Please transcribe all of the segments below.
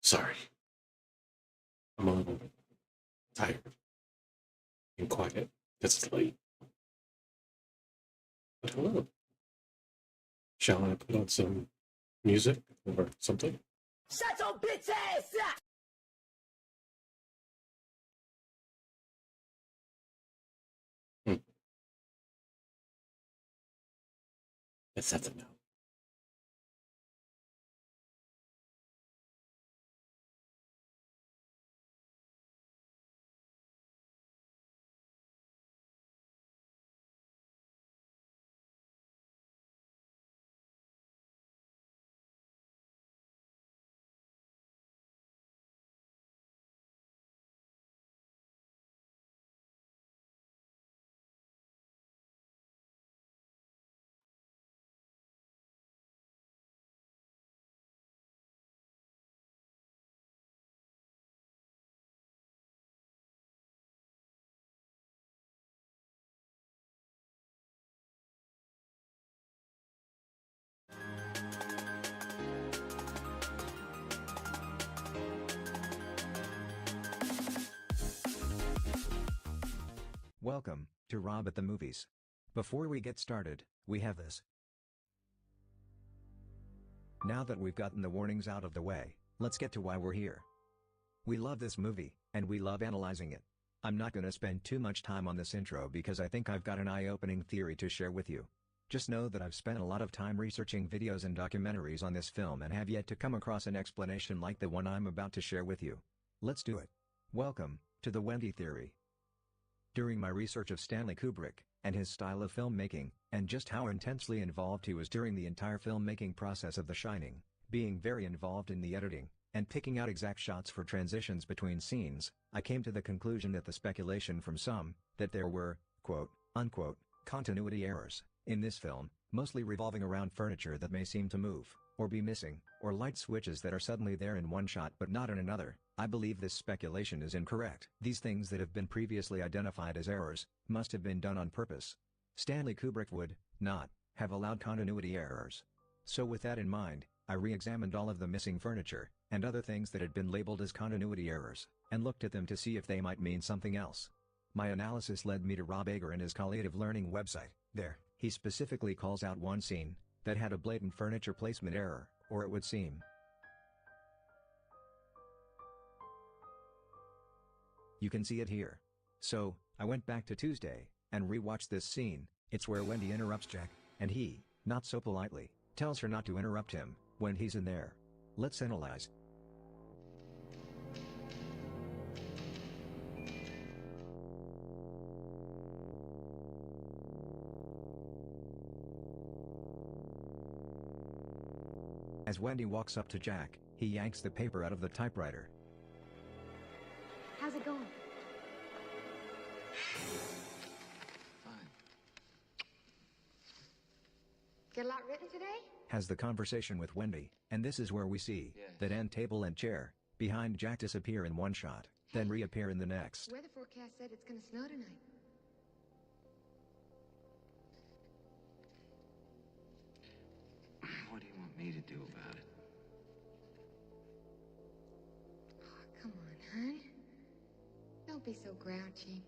Sorry, I'm a little tired and quiet because it's late. But hello. Shall I put on some music or something? Shut your bitch ass up! Hmm. That's enough. Welcome to Rob at the Movies. Before we get started, we have this. Now that we've gotten the warnings out of the way, let's get to why we're here. We love this movie, and we love analyzing it. I'm not gonna spend too much time on this intro because I think I've got an eye-opening theory to share with you. Just know that I've spent a lot of time researching videos and documentaries on this film and have yet to come across an explanation like the one I'm about to share with you. Let's do it. Welcome to the Wendy Theory. During my research of Stanley Kubrick, and his style of filmmaking, and just how intensely involved he was during the entire filmmaking process of The Shining, being very involved in the editing, and picking out exact shots for transitions between scenes, I came to the conclusion that the speculation from some, that there were, quote, unquote, continuity errors, in this film, mostly revolving around furniture that may seem to move, or be missing, or light switches that are suddenly there in one shot but not in another. I believe this speculation is incorrect. These things that have been previously identified as errors, must have been done on purpose. Stanley Kubrick would, not, have allowed continuity errors. So with that in mind, I re-examined all of the missing furniture, and other things that had been labeled as continuity errors, and looked at them to see if they might mean something else. My analysis led me to Rob Ager and his Colliative Learning website. There, he specifically calls out one scene, that had a blatant furniture placement error, or it would seem. You can see it here. So, I went back to Tuesday, and re-watched this scene. It's where Wendy interrupts Jack, and he, not so politely, tells her not to interrupt him, when he's in there. Let's analyze. As Wendy walks up to Jack, he yanks the paper out of the typewriter. How's it going? Fine. Get a lot written today? Has the conversation with Wendy, and this is where we see Yes. that end table and chair behind Jack disappear in one shot, then reappear in the next. Weather forecast said it's gonna snow tonight. What do you want me to do about it? Oh, come on, hon. Don't be so grouchy.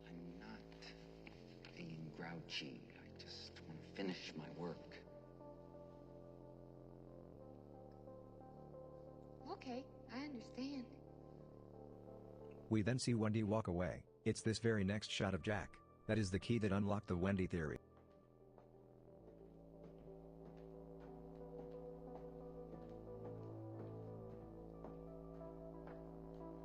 I'm not being grouchy. I just want to finish my work. Okay, I understand. We then see Wendy walk away. It's this very next shot of Jack that is the key that unlocked the Wendy theory.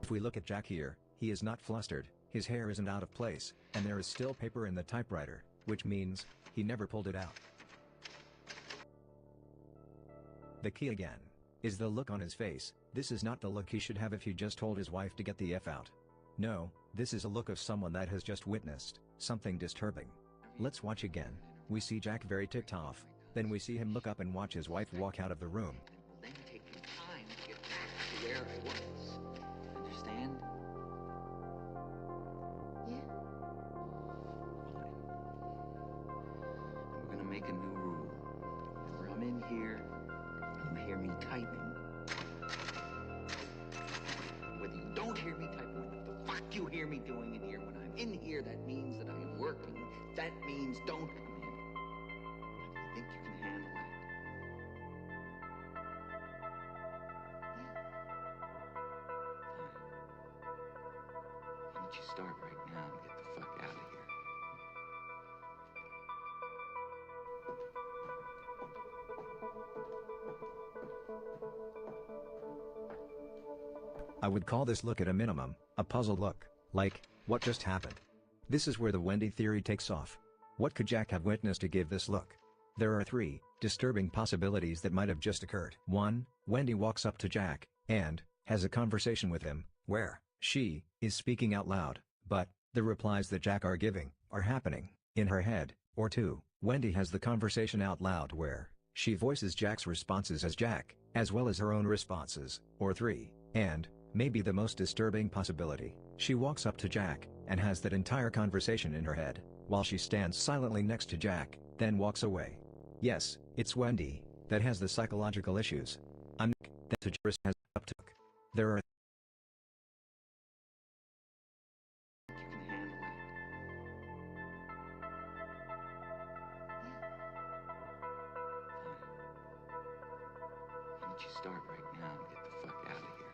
If we look at Jack here, he is not flustered, his hair isn't out of place, and there is still paper in the typewriter, which means he never pulled it out. The key again is the look on his face. This is not the look he should have if he just told his wife to get the F out. No, this is a look of someone that has just witnessed something disturbing. Let's watch again. We see Jack very ticked off, then we see him look up and watch his wife walk out of the room. It will then take me time to get back to where I was. Understand? Yeah? Fine. And we're gonna make a new rule. Whenever I'm in here, and you hear me typing, here, that means that I am working. That means don't come in. I think you can handle that. Fine. Why don't you start right now and get the fuck out of here? I would call this look at a minimum, a puzzled look, like, what just happened? This is where the Wendy theory takes off. What could Jack have witnessed to give this look? There are 3 disturbing possibilities that might have just occurred. 1. Wendy walks up to Jack, and has a conversation with him, where she is speaking out loud, but the replies that Jack are giving are happening in her head. Or 2. Wendy has the conversation out loud where she voices Jack's responses as Jack, as well as her own responses. Or 3. And maybe the most disturbing possibility, she walks up to Jack, and has that entire conversation in her head, while she stands silently next to Jack, then walks away. Yes, it's Wendy that has the psychological issues. I'm that Tajris has up to. There are You can handle that. Fine. Why don't you start right now and get the fuck out of here?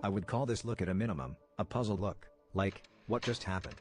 I would call this look at a minimum, a puzzled look, like, what just happened?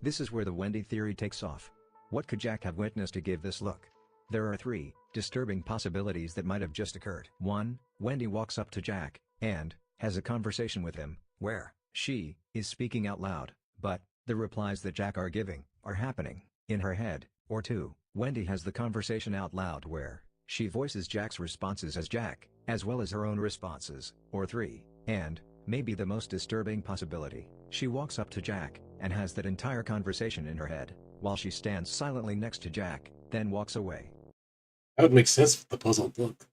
This is where the Wendy theory takes off. What could Jack have witnessed to give this look? There are 3 disturbing possibilities that might have just occurred. 1. Wendy walks up to Jack, and has a conversation with him, where she is speaking out loud, but the replies that Jack are giving are happening in her head. Or 2. Wendy has the conversation out loud where she voices Jack's responses as Jack, as well as her own responses. Or 3. And maybe the most disturbing possibility, she walks up to Jack, and has that entire conversation in her head, while she stands silently next to Jack, then walks away. That would make sense with the puzzled look.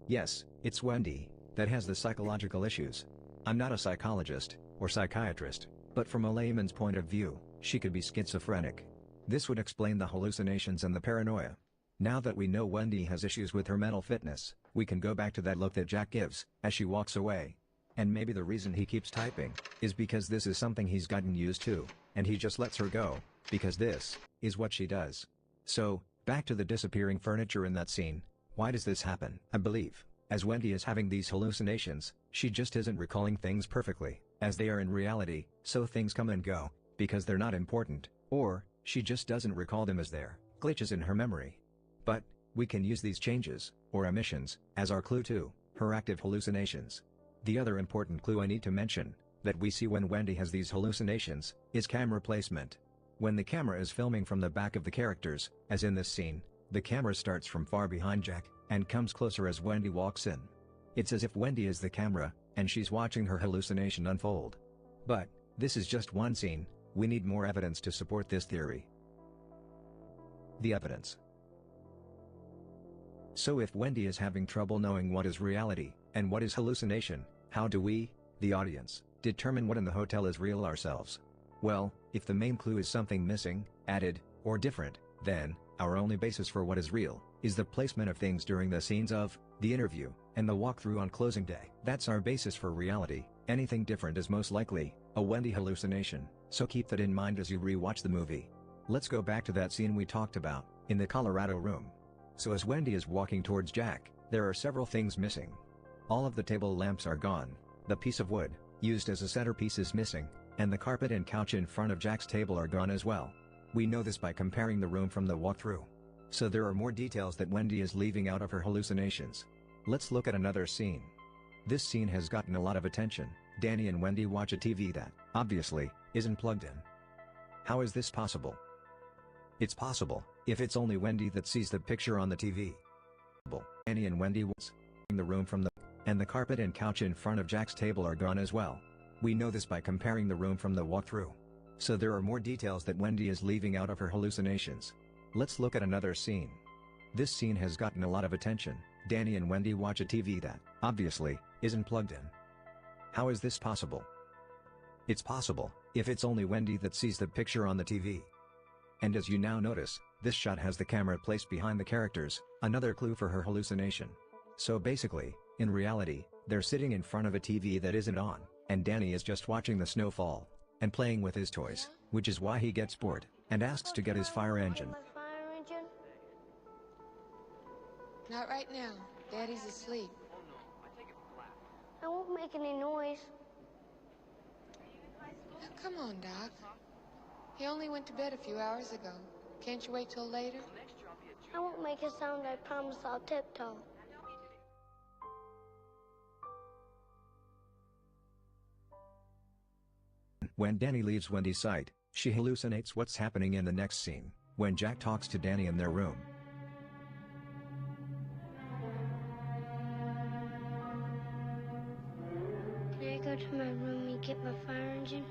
Yes, it's Wendy that has the psychological issues. I'm not a psychologist or psychiatrist, but from a layman's point of view, she could be schizophrenic. This would explain the hallucinations and the paranoia. Now that we know Wendy has issues with her mental fitness, we can go back to that look that Jack gives as she walks away. And maybe the reason he keeps typing is because this is something he's gotten used to, and he just lets her go, because this is what she does. So, back to the disappearing furniture in that scene. Why does this happen? I believe, as Wendy is having these hallucinations, she just isn't recalling things perfectly, as they are in reality, so things come and go, because they're not important, or she just doesn't recall them as they're glitches in her memory. But we can use these changes, or omissions, as our clue to her active hallucinations. The other important clue I need to mention, that we see when Wendy has these hallucinations, is camera placement. When the camera is filming from the back of the characters, as in this scene, the camera starts from far behind Jack, and comes closer as Wendy walks in. It's as if Wendy is the camera, and she's watching her hallucination unfold. But this is just one scene, we need more evidence to support this theory. The evidence. So if Wendy is having trouble knowing what is reality, and what is hallucination, how do we, the audience, determine what in the hotel is real ourselves? Well, if the main clue is something missing, added, or different, then our only basis for what is real is the placement of things during the scenes of the interview and the walkthrough on closing day. That's our basis for reality. Anything different is most likely a Wendy hallucination, so keep that in mind as you rewatch the movie. Let's go back to that scene we talked about in the Colorado room. So as Wendy is walking towards Jack, there are several things missing. All of the table lamps are gone, the piece of wood used as a centerpiece is missing, and the carpet and couch in front of Jack's table are gone as well. We know this by comparing the room from the walkthrough. So there are more details that Wendy is leaving out of her hallucinations. Let's look at another scene. This scene has gotten a lot of attention. Danny and Wendy watch a TV that, obviously, isn't plugged in. How is this possible? It's possible, if it's only Wendy that sees the picture on the TV. Danny and Wendy was in the room from the and the carpet and couch in front of Jack's table are gone as well. We know this by comparing the room from the walkthrough. So there are more details that Wendy is leaving out of her hallucinations. Let's look at another scene. This scene has gotten a lot of attention. Danny and Wendy watch a TV that, obviously, isn't plugged in. How is this possible? It's possible, if it's only Wendy that sees the picture on the TV. And as you now notice, this shot has the camera placed behind the characters, another clue for her hallucination. So basically, in reality, they're sitting in front of a TV that isn't on, and Danny is just watching the snow fall, and playing with his toys, which is why he gets bored, and asks to get his fire engine. My fire engine? Not right now. Daddy's asleep. I won't make any noise. Now, come on, Doc. He only went to bed a few hours ago. Can't you wait till later? I won't make a sound, I promise I'll tiptoe. When Danny leaves Wendy's sight, she hallucinates what's happening in the next scene, when Jack talks to Danny in their room. Can I go to my room and get my fire engine?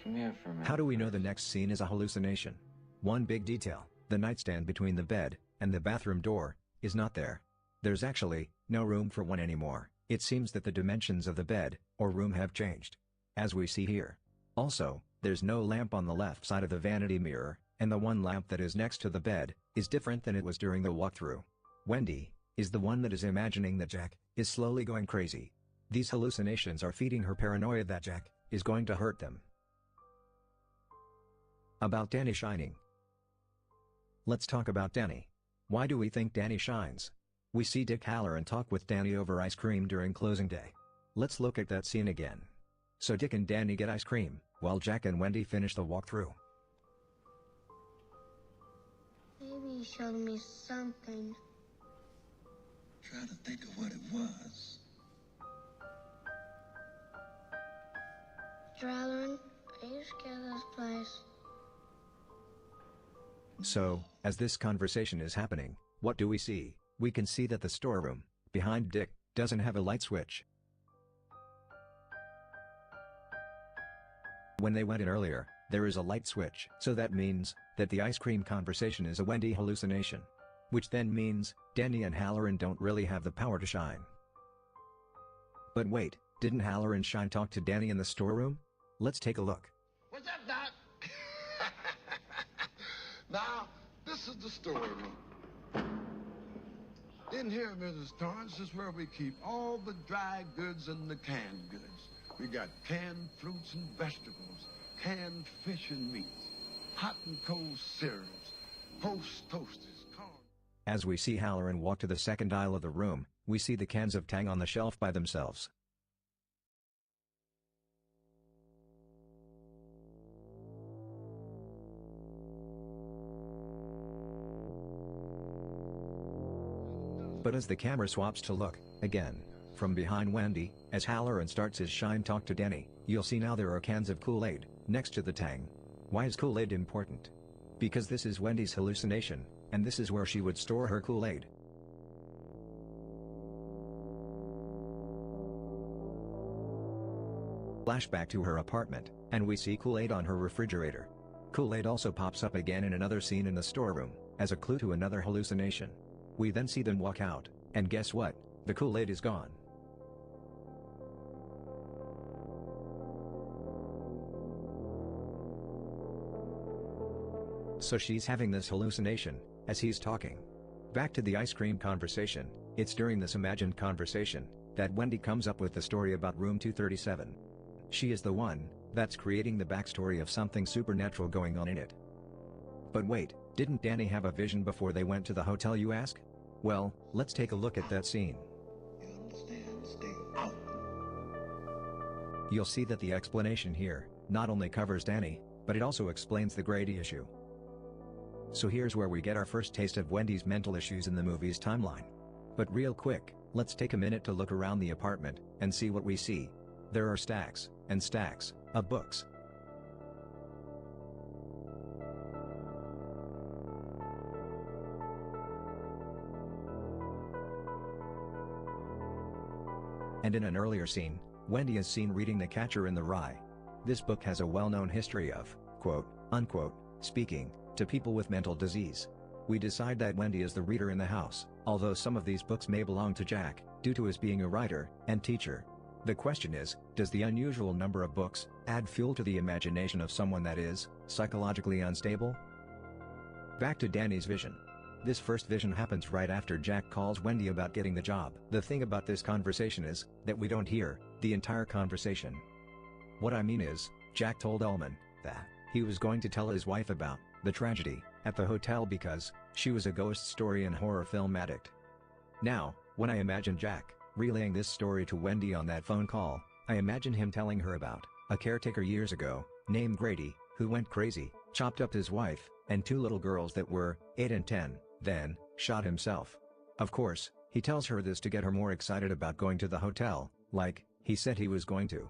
Come here for a minute. How do we know the next scene is a hallucination? One big detail, the nightstand between the bed and the bathroom door is not there. There's actually no room for one anymore. It seems that the dimensions of the bed or room have changed, as we see here. Also, there's no lamp on the left side of the vanity mirror, and the one lamp that is next to the bed is different than it was during the walkthrough. Wendy is the one that is imagining that Jack is slowly going crazy. These hallucinations are feeding her paranoia that Jack is going to hurt them. About Danny shining. Let's talk about Danny. Why do we think Danny shines? We see Dick Hallorann talk with Danny over ice cream during closing day. Let's look at that scene again. So Dick and Danny get ice cream, while Jack and Wendy finish the walkthrough. Maybe he showed me something. Try to think of what it was. Mr. Hallorann, are you scared of this place? So, as this conversation is happening, what do we see? We can see that the storeroom, behind Dick, doesn't have a light switch. When they went in earlier, there is a light switch. So that means that the ice cream conversation is a Wendy hallucination. Which then means Danny and Hallorann don't really have the power to shine. But wait, didn't Hallorann shine talk to Danny in the storeroom? Let's take a look. What's up, Doc? Now, this is the storeroom. In here, Mrs. Torrance, is where we keep all the dry goods and the canned goods. We got canned fruits and vegetables, canned fish and meats, hot and cold cereals, post toasters, corn. As we see Hallorann walk to the second aisle of the room, we see the cans of Tang on the shelf by themselves. But as the camera swaps to look, again, from behind Wendy, as Hallorann starts his shine talk to Danny, you'll see now there are cans of Kool-Aid, next to the Tang. Why is Kool-Aid important? Because this is Wendy's hallucination, and this is where she would store her Kool-Aid. Flashback to her apartment, and we see Kool-Aid on her refrigerator. Kool-Aid also pops up again in another scene in the storeroom, as a clue to another hallucination. We then see them walk out, and guess what? The Kool-Aid is gone. So she's having this hallucination, as he's talking. Back to the ice cream conversation, it's during this imagined conversation, that Wendy comes up with the story about room 237. She is the one that's creating the backstory of something supernatural going on in it. But wait, didn't Danny have a vision before they went to the hotel, you ask? Well, let's take a look at that scene. You understand? Stay out. You'll see that the explanation here not only covers Danny, but it also explains the Grady issue. So here's where we get our first taste of Wendy's mental issues in the movie's timeline. But real quick, let's take a minute to look around the apartment and see what we see. There are stacks and stacks of books. And in an earlier scene, Wendy is seen reading The Catcher in the Rye. This book has a well-known history of, quote, unquote, speaking to people with mental disease. We decide that Wendy is the reader in the house, although some of these books may belong to Jack, due to his being a writer and teacher. The question is, does the unusual number of books add fuel to the imagination of someone that is psychologically unstable? Back to Danny's vision. This first vision happens right after Jack calls Wendy about getting the job. The thing about this conversation is that we don't hear the entire conversation. What I mean is, Jack told Ullman that he was going to tell his wife about the tragedy at the hotel because she was a ghost story and horror film addict. Now, when I imagine Jack relaying this story to Wendy on that phone call, I imagine him telling her about a caretaker years ago named Grady who went crazy, chopped up his wife and 2 little girls that were 8 and 10, then shot himself. Of course, he tells her this to get her more excited about going to the hotel, like he said he was going to.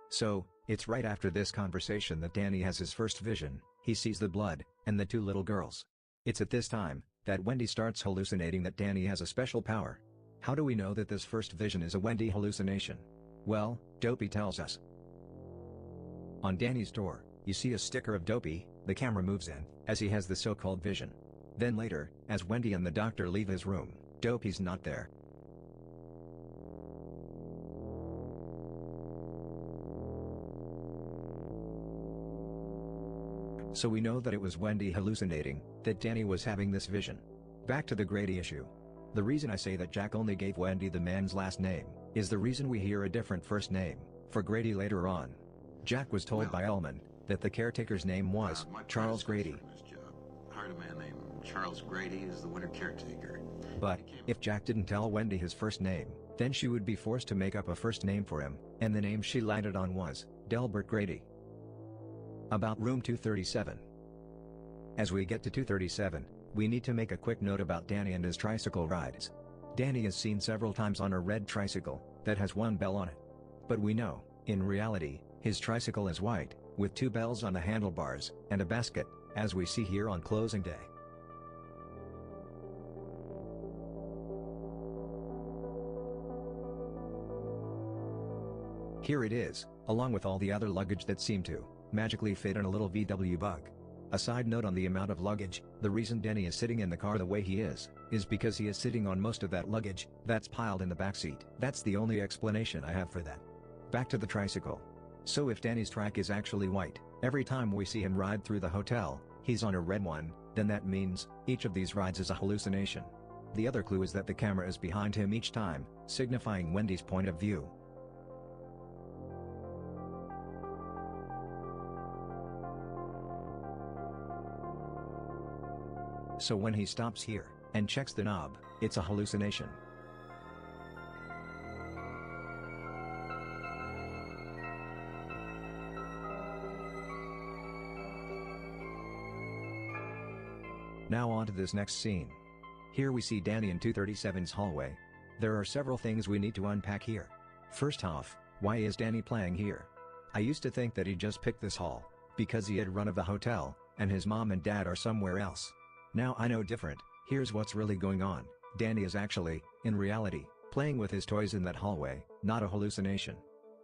So, it's right after this conversation that Danny has his first vision. He sees the blood and the 2 little girls. It's at this time that Wendy starts hallucinating that Danny has a special power. How do we know that this first vision is a Wendy hallucination? Well, Dopey tells us. On Danny's door, you see a sticker of Dopey. The camera moves in as he has the so-called vision. Then later, as Wendy and the doctor leave his room, Dopey's not there. So we know that it was Wendy hallucinating, that Danny was having this vision. Back to the Grady issue. The reason I say that Jack only gave Wendy the man's last name is the reason we hear a different first name for Grady later on. Jack was told by Ullman that the caretaker's name was Charles Grady. Hired a man named Charles Grady as the winter caretaker. But if Jack didn't tell Wendy his first name, then she would be forced to make up a first name for him, and the name she landed on was Delbert Grady. About room 237. As we get to 237, we need to make a quick note about Danny and his tricycle rides. Danny is seen several times on a red tricycle that has 1 bell on it. But we know, in reality, his tricycle is white, with 2 bells on the handlebars and a basket, as we see here on closing day. Here it is, along with all the other luggage that seem to magically fit in a little VW Bug. A side note on the amount of luggage: the reason Danny is sitting in the car the way he is because he is sitting on most of that luggage that's piled in the backseat. That's the only explanation I have for that. Back to the tricycle. So if Danny's track is actually white, every time we see him ride through the hotel, he's on a red one, then that means each of these rides is a hallucination. The other clue is that the camera is behind him each time, signifying Wendy's point of view. So when he stops here and checks the knob, it's a hallucination. Now on to this next scene. Here we see Danny in 237's hallway. There are several things we need to unpack here. First off, why is Danny playing here? I used to think that he just picked this hall because he had run of the hotel, and his mom and dad are somewhere else. Now I know different. Here's what's really going on. Danny is actually, in reality, playing with his toys in that hallway, not a hallucination.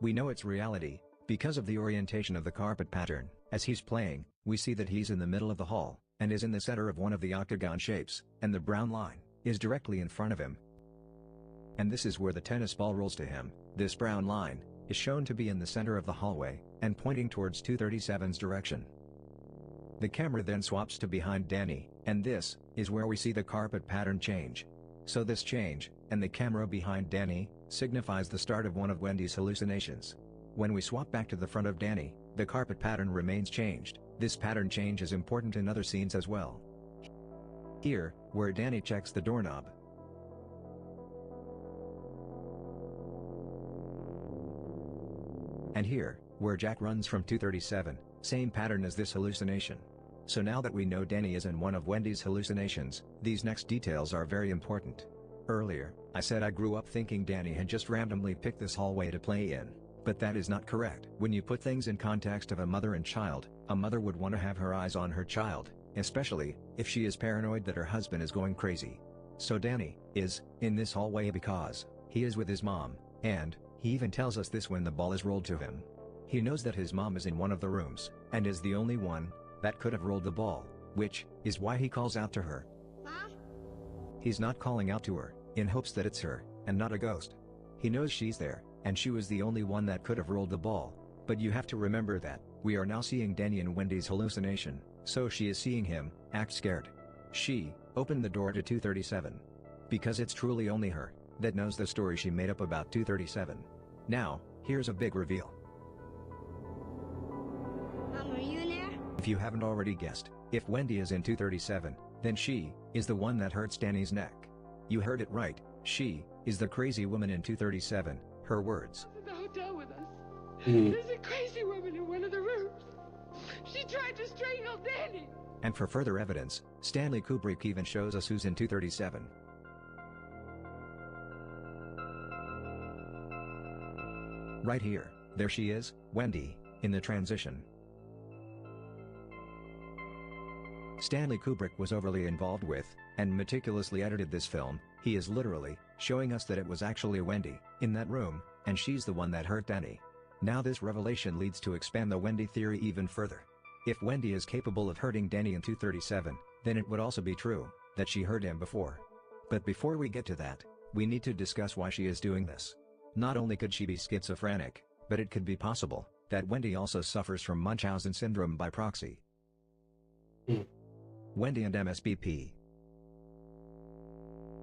We know it's reality because of the orientation of the carpet pattern. As he's playing, we see that he's in the middle of the hall, and is in the center of one of the octagon shapes, and the brown line is directly in front of him. And this is where the tennis ball rolls to him. This brown line is shown to be in the center of the hallway, and pointing towards 237's direction. The camera then swaps to behind Danny, and this is where we see the carpet pattern change. So this change, and the camera behind Danny, signifies the start of one of Wendy's hallucinations. When we swap back to the front of Danny, the carpet pattern remains changed. This pattern change is important in other scenes as well. Here, where Danny checks the doorknob. And here, where Jack runs from 237, same pattern as this hallucination. So now that we know Danny is in one of Wendy's hallucinations, these next details are very important. Earlier, I said I grew up thinking Danny had just randomly picked this hallway to play in. But that is not correct. When you put things in context of a mother and child, a mother would want to have her eyes on her child, especially if she is paranoid that her husband is going crazy. So Danny is in this hallway because he is with his mom, and he even tells us this when the ball is rolled to him. He knows that his mom is in one of the rooms, and is the only one that could have rolled the ball, which is why he calls out to her. Mom? He's not calling out to her in hopes that it's her, and not a ghost. He knows she's there, and she was the only one that could have rolled the ball. But you have to remember that, we are now seeing Danny in Wendy's hallucination, so she is seeing him, act scared. She, opened the door to 237. Because it's truly only her, that knows the story she made up about 237. Now, here's a big reveal. Mom, are you in there? If you haven't already guessed, if Wendy is in 237, then she, is the one that hurts Danny's neck. You heard it right, she, is the crazy woman in 237, her words. In the hotel with us. Mm. There's a crazy woman in one of the rooms. She tried to strangle Danny. And for further evidence, Stanley Kubrick even shows us who's in 237. Right here, there she is, Wendy, in the transition. Stanley Kubrick was overly involved with, and meticulously edited this film. He is literally, showing us that it was actually Wendy, in that room, and she's the one that hurt Danny. Now this revelation leads to expand the Wendy theory even further. If Wendy is capable of hurting Danny in 237, then it would also be true, that she hurt him before. But before we get to that, we need to discuss why she is doing this. Not only could she be schizophrenic, but it could be possible, that Wendy also suffers from Munchausen syndrome by proxy. Wendy and MSBP.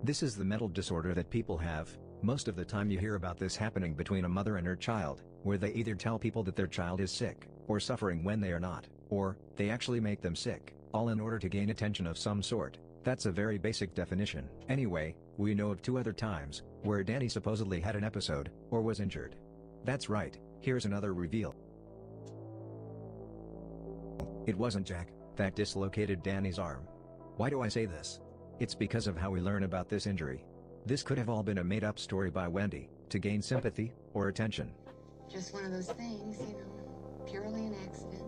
This is the mental disorder that people have. Most of the time you hear about this happening between a mother and her child, where they either tell people that their child is sick, or suffering when they are not, or, they actually make them sick, all in order to gain attention of some sort. That's a very basic definition. Anyway, we know of 2 other times, where Danny supposedly had an episode, or was injured. That's right, here's another reveal. It wasn't Jack that dislocated Danny's arm. Why do I say this? It's because of how we learn about this injury. This could have all been a made-up story by Wendy, to gain sympathy, or attention. Just one of those things, purely an accident.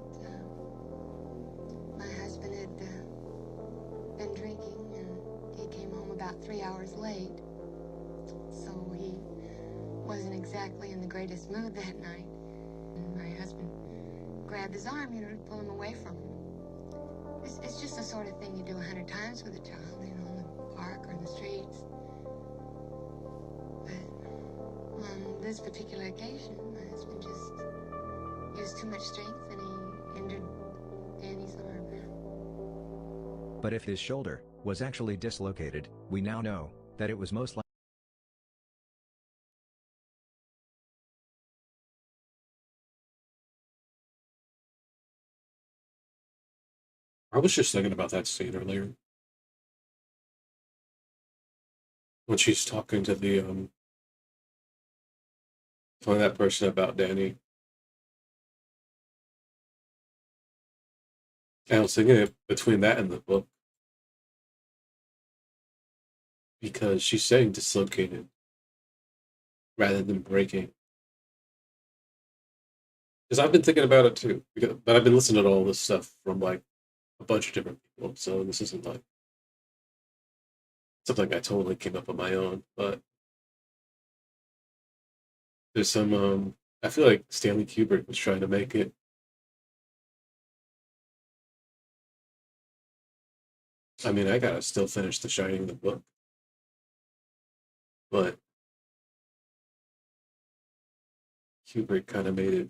My husband had been drinking, and he came home about 3 hours late. So he wasn't exactly in the greatest mood that night. And my husband grabbed his arm, to pull him away from him. It's just the sort of thing you do 100 times with a child, in the park or in the streets. But on this particular occasion, my husband just used too much strength and he injured Danny's arm. But if his shoulder was actually dislocated, we now know that it was most likely. I was just thinking about that scene earlier. When she's talking to telling that person about Danny. And I was thinking between that and the book. Because she's saying dislocated rather than breaking. Because I've been thinking about it too. But I've been listening to all this stuff from a bunch of different people. So this isn't something I totally came up on my own. But there's some, I feel like Stanley Kubrick was trying to make it. I mean, I gotta still finish The Shining, the book. But Kubrick kind of made it.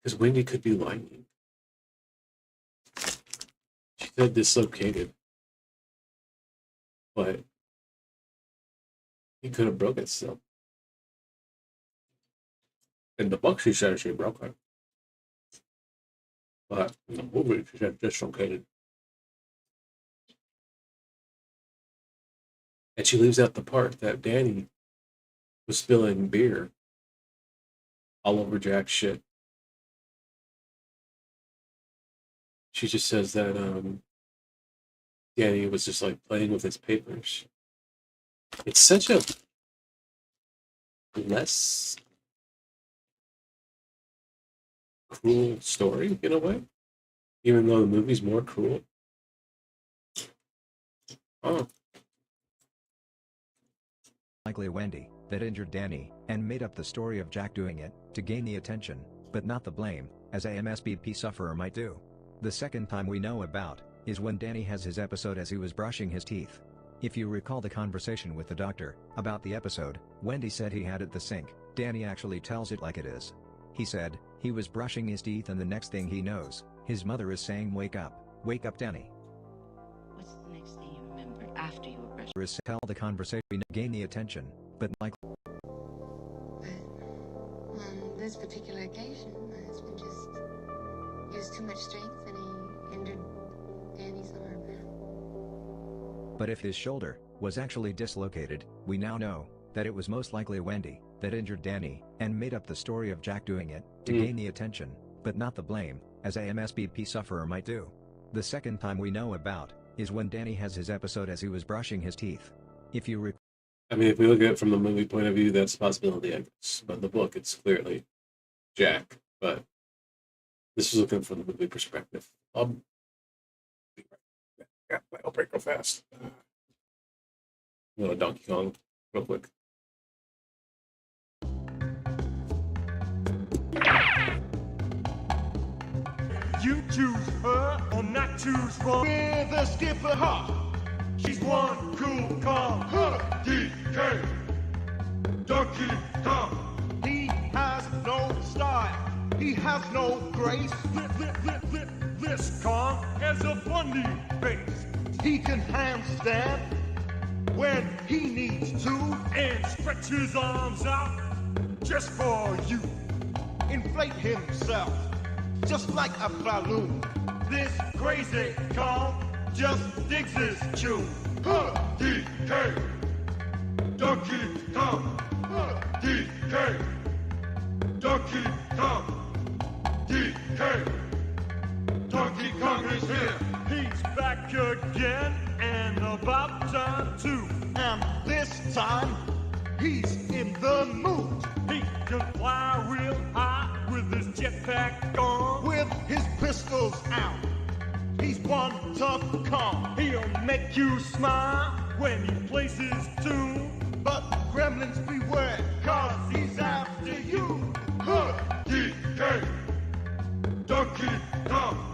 Because Wendy could be lying. She said dislocated. But he could have broke it still. In the book, she said she broke it. But in the movie, she said dislocated. And she leaves out the part that Danny was spilling beer all over Jack's shit. She just says that Danny was just playing with his papers. It's such a less cruel story in a way, even though the movie's more cruel. Oh. Likely Wendy, that injured Danny, and made up the story of Jack doing it, to gain the attention, but not the blame, as a MSBP sufferer might do. The second time we know about, is when Danny has his episode as he was brushing his teeth. If you recall the conversation with the doctor about the episode, Wendy said he had at the sink. Danny actually tells it like it is. He said he was brushing his teeth and the next thing he knows, his mother is saying wake up Danny. What's the next thing you remembered after you were brushing? Is tell the conversation gain the attention, but like on this particular occasion, my husband just used too much strength and he injured Danny's arm. But if his shoulder was actually dislocated, we now know that it was most likely Wendy that injured Danny and made up the story of Jack doing it to gain the attention, but not the blame, as a MSBP sufferer might do. The second time we know about is when Danny has his episode as he was brushing his teeth. If you I mean, if we look at it from the movie point of view, that's a possibility, I guess. But in the book, it's clearly Jack. But this is looking from the movie perspective. I'll be right back. I'll break real fast. Donkey Kong, real quick. You choose her or not choose wrong. We're the skipper hot. She's one cool, calm, DK. Donkey Kong. He has no style. He has no grace. This Kong has a funny face. He can handstand when he needs to and stretch his arms out just for you. Inflate himself just like a balloon. This crazy Kong just digs his tune. DK. Donkey Kong. DK. Donkey Kong. DK. Donkey Kong is here. He's back again and about time too. And this time, he's in the mood. He can fly real high with his jetpack on. With his pistols out. He's one tough Kong. He'll make you smile when he plays his tune. But gremlins beware, cause he's after you. DK. Donkey Kong.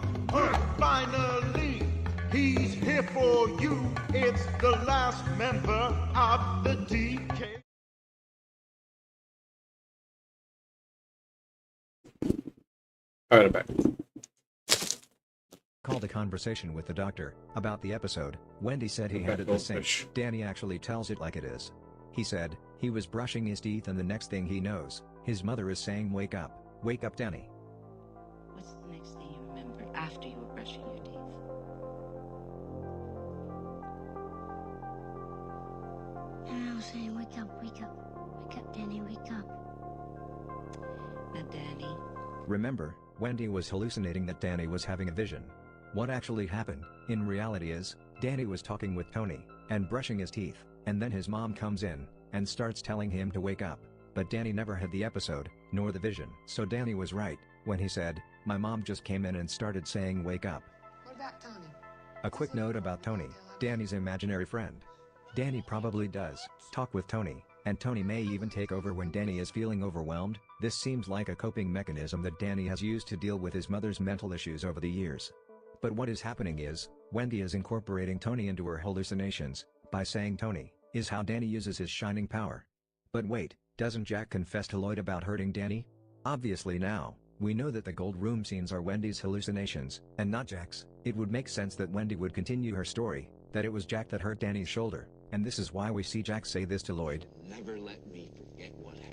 Finally, he's here for you. It's the last member of the DK. All right, I'm back. Call the conversation with the doctor about the episode. Wendy said he had at the sink. Danny actually tells it like it is. He said he was brushing his teeth and the next thing he knows, his mother is saying wake up Danny. What's the next thing you remembered after you were brushing your teeth? And I was saying wake up Danny, wake up. Now, Danny. Remember, Wendy was hallucinating that Danny was having a vision. What actually happened, in reality is, Danny was talking with Tony, and brushing his teeth, and then his mom comes in, and starts telling him to wake up. But Danny never had the episode, nor the vision. So Danny was right, when he said, my mom just came in and started saying wake up. What about Tony? A quick note about Tony, Danny's imaginary friend. Danny probably does talk with Tony, and Tony may even take over when Danny is feeling overwhelmed. This seems like a coping mechanism that Danny has used to deal with his mother's mental issues over the years. But what is happening is, Wendy is incorporating Tony into her hallucinations, by saying Tony is how Danny uses his shining power. But wait, doesn't Jack confess to Lloyd about hurting Danny? Obviously now, we know that the gold room scenes are Wendy's hallucinations, and not Jack's. It would make sense that Wendy would continue her story, that it was Jack that hurt Danny's shoulder, and this is why we see Jack say this to Lloyd. Never let me forget what happened.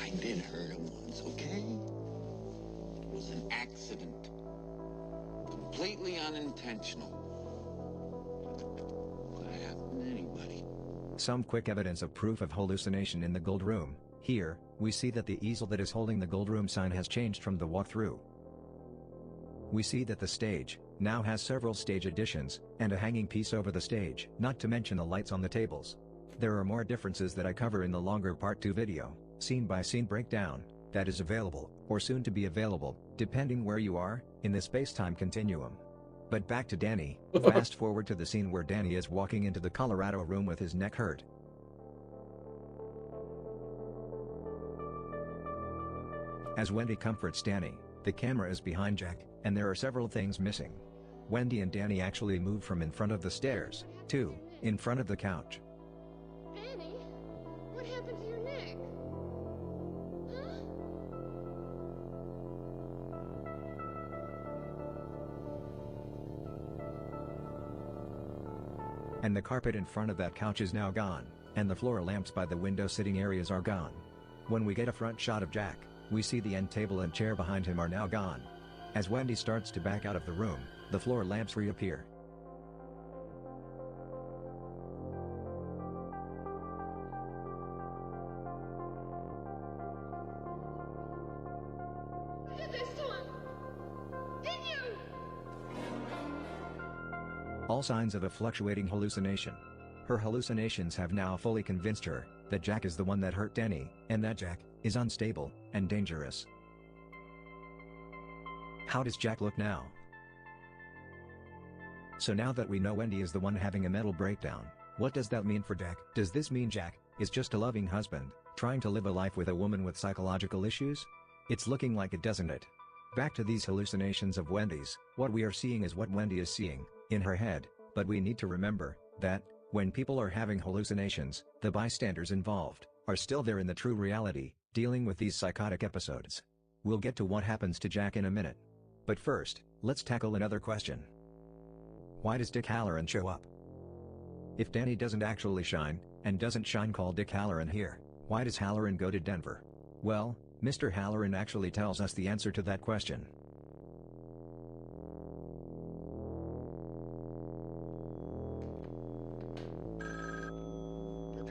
I did hurt him once, okay? It was an accident. Completely unintentional. Could have happened to anybody. Some quick evidence of proof of hallucination in the gold room. Here, we see that the easel that is holding the gold room sign has changed from the walkthrough. We see that the stage now has several stage additions, and a hanging piece over the stage, not to mention the lights on the tables. There are more differences that I cover in the longer part 2 video, scene by scene breakdown, that is available, or soon to be available, depending where you are, in the space-time continuum. But back to Danny, fast forward to the scene where Danny is walking into the Colorado room with his neck hurt. As Wendy comforts Danny, the camera is behind Jack, and there are several things missing. Wendy and Danny actually move from in front of the stairs, to in front of the couch. Danny, what happened to your neck? Huh? And the carpet in front of that couch is now gone, and the floor lamps by the window sitting areas are gone. When we get a front shot of Jack, we see the end table and chair behind him are now gone. As Wendy starts to back out of the room, the floor lamps reappear. You did this to him! Didn't you? All signs of a fluctuating hallucination. Her hallucinations have now fully convinced her that Jack is the one that hurt Danny, and that Jack is unstable and dangerous. How does Jack look now? So now that we know Wendy is the one having a mental breakdown, what does that mean for Jack? Does this mean Jack is just a loving husband, trying to live a life with a woman with psychological issues? It's looking like it, doesn't it? Back to these hallucinations of Wendy's, what we are seeing is what Wendy is seeing, in her head, but we need to remember that, when people are having hallucinations, the bystanders involved are still there in the true reality, dealing with these psychotic episodes. We'll get to what happens to Jack in a minute. But first, let's tackle another question. Why does Dick Hallorann show up? If Danny doesn't actually shine, and doesn't shine call Dick Hallorann here, why does Hallorann go to Denver? Well, Mr. Hallorann actually tells us the answer to that question.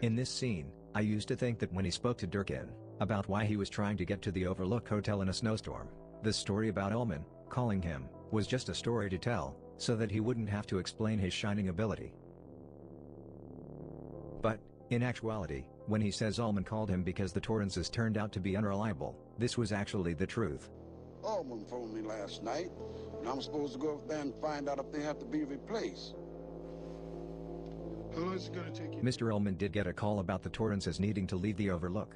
In this scene, I used to think that when he spoke to Durkin about why he was trying to get to the Overlook Hotel in a snowstorm, the story about Ullman calling him was just a story to tell, so that he wouldn't have to explain his shining ability. But, in actuality, when he says Ullman called him because the Torrances turned out to be unreliable, this was actually the truth. Ullman phoned me last night, and I'm supposed to go up there and find out if they have to be replaced. How long is it going to take you? Mr. Ullman did get a call about the Torrances needing to leave the Overlook.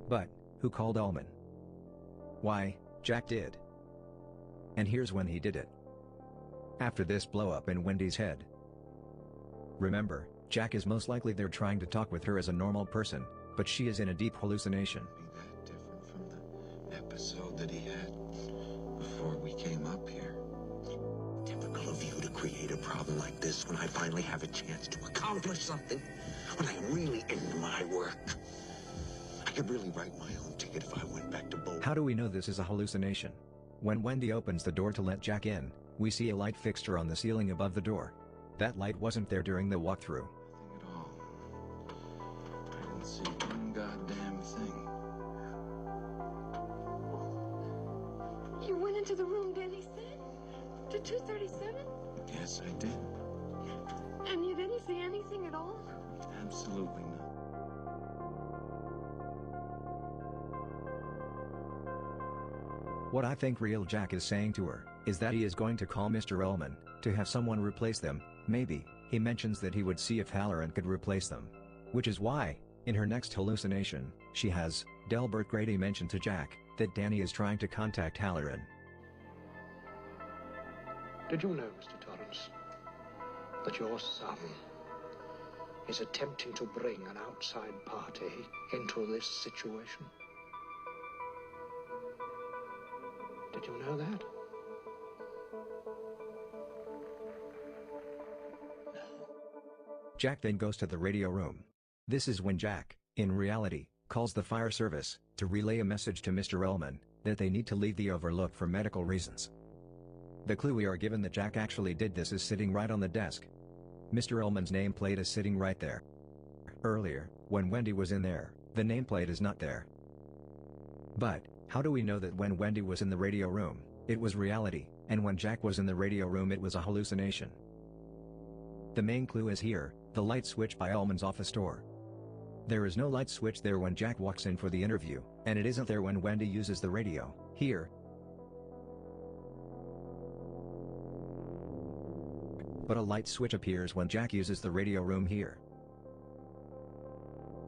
But, who called Ullman? Why, Jack did. And here's when he did it. After this blow-up in Wendy's head. Remember, Jack is most likely there trying to talk with her as a normal person, but she is in a deep hallucination. Be that different from the episode that he had before we came up here. Typical of you to create a problem like this when I finally have a chance to accomplish something. When I really end my work. I could really write my own ticket if I went back to Boulder. How do we know this is a hallucination? When Wendy opens the door to let Jack in, we see a light fixture on the ceiling above the door. That light wasn't there during the walkthrough. Nothing at all. I didn't see one goddamn thing. You went into the room Danny said? To 237? Yes, I did. And you didn't see anything at all? Absolutely not. What I think real Jack is saying to her is that he is going to call Mr. Ullman to have someone replace them. Maybe he mentions that he would see if Hallorann could replace them. Which is why, in her next hallucination, she has Delbert Grady mention to Jack that Danny is trying to contact Hallorann. Did you know, Mr. Torrance, that your son is attempting to bring an outside party into this situation? Did you know that? Jack then goes to the radio room. This is when Jack, in reality, calls the fire service to relay a message to Mr. Ullman that they need to leave the Overlook for medical reasons. The clue we are given that Jack actually did this is sitting right on the desk. Mr. Ullman's nameplate is sitting right there. Earlier, when Wendy was in there, the nameplate is not there. But, how do we know that when Wendy was in the radio room, it was reality, and when Jack was in the radio room it was a hallucination? The main clue is here, the light switch by Ullman's office door. There is no light switch there when Jack walks in for the interview, and it isn't there when Wendy uses the radio, here. But a light switch appears when Jack uses the radio room here.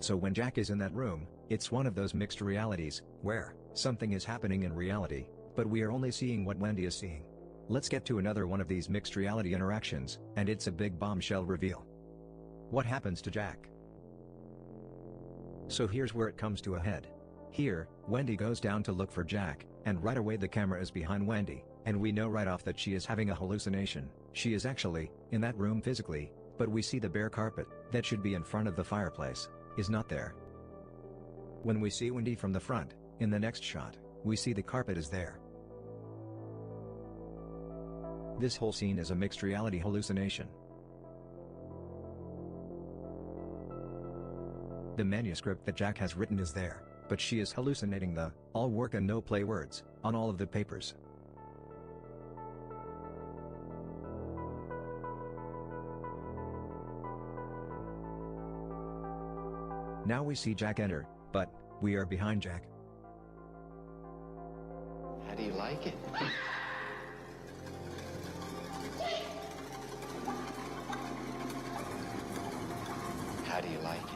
So when Jack is in that room, It's one of those mixed realities, where something is happening in reality, but we are only seeing what Wendy is seeing. Let's get to another one of these mixed reality interactions, and it's a big bombshell reveal. What happens to Jack? So here's where it comes to a head. Here, Wendy goes down to look for Jack, and right away the camera is behind Wendy, and we know right off that she is having a hallucination. She is actually in that room physically, but we see the bare carpet, that should be in front of the fireplace, is not there. When we see Wendy from the front, in the next shot, we see the carpet is there. This whole scene is a mixed reality hallucination. The manuscript that Jack has written is there, but she is hallucinating the all work and no play words on all of the papers. Now we see Jack enter, but we are behind Jack. How do you like it? How do you like it?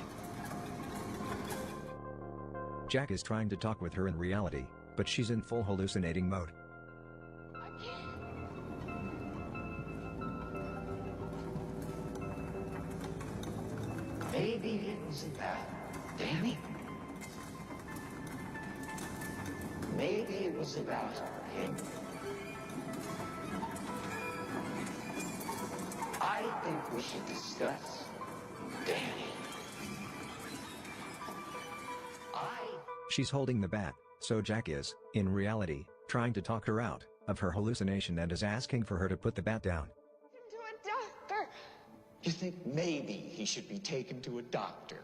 Jack is trying to talk with her in reality, but she's in full hallucinating mode. Maybe it was about Danny. Maybe it was about him. I think we should discuss Danny. She's holding the bat, so Jack is, in reality, trying to talk her out of her hallucination and is asking for her to put the bat down. To a doctor. You think maybe he should be taken to a doctor?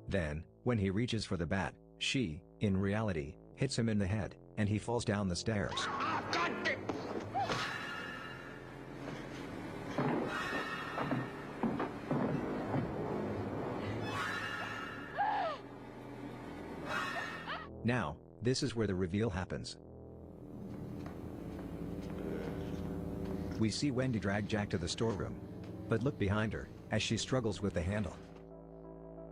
Then, when he reaches for the bat, she, in reality, hits him in the head, and he falls down the stairs. Now, this is where the reveal happens. We see Wendy drag Jack to the storeroom. But look behind her, as she struggles with the handle.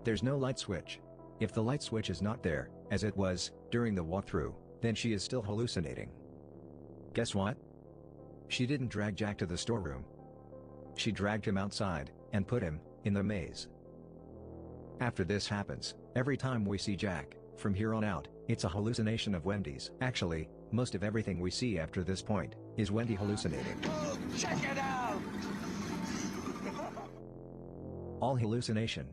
There's no light switch. If the light switch is not there, as it was during the walkthrough, then she is still hallucinating. Guess what? She didn't drag Jack to the storeroom. She dragged him outside, and put him in the maze. After this happens, every time we see Jack, from here on out, it's a hallucination of Wendy's. Actually, most of everything we see after this point is Wendy hallucinating. Check it out! All hallucination.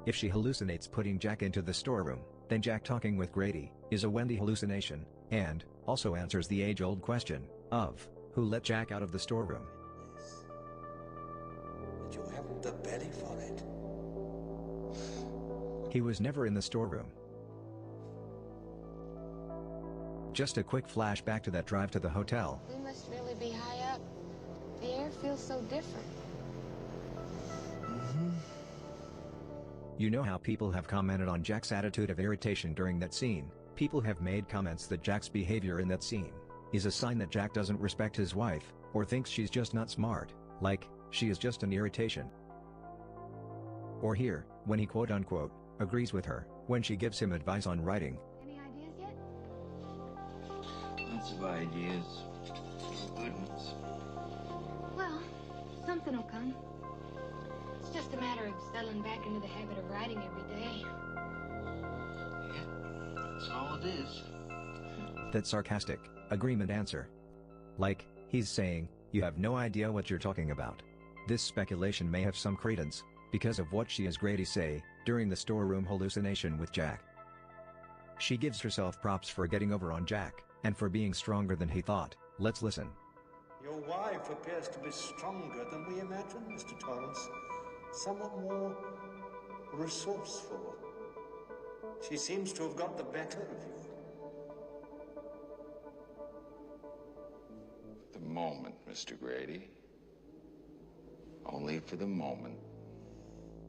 If she hallucinates putting Jack into the storeroom, then Jack talking with Grady is a Wendy hallucination, and also answers the age-old question of who let Jack out of the storeroom. But you haven't the Betty for it. He was never in the storeroom. Just a quick flashback to that drive to the hotel. We must really be high up. The air feels so different. You know how people have commented on Jack's attitude of irritation during that scene. People have made comments that Jack's behavior in that scene is a sign that Jack doesn't respect his wife, or thinks she's just not smart, like, she is just an irritation. Or here, when he quote-unquote agrees with her, when she gives him advice on writing. Any ideas yet? Lots of ideas. Good ones. Well, something will come. It's just a matter of settling back into the habit of writing every day. That's all it is. That sarcastic agreement answer. Like, he's saying, you have no idea what you're talking about. This speculation may have some credence, because of what she has Grady say, during the storeroom hallucination with Jack. She gives herself props for getting over on Jack, and for being stronger than he thought. Let's listen. Your wife appears to be stronger than we imagined, Mr. Torrance. Somewhat more resourceful. She seems to have got the better of you. The moment, Mr. Grady. Only for the moment.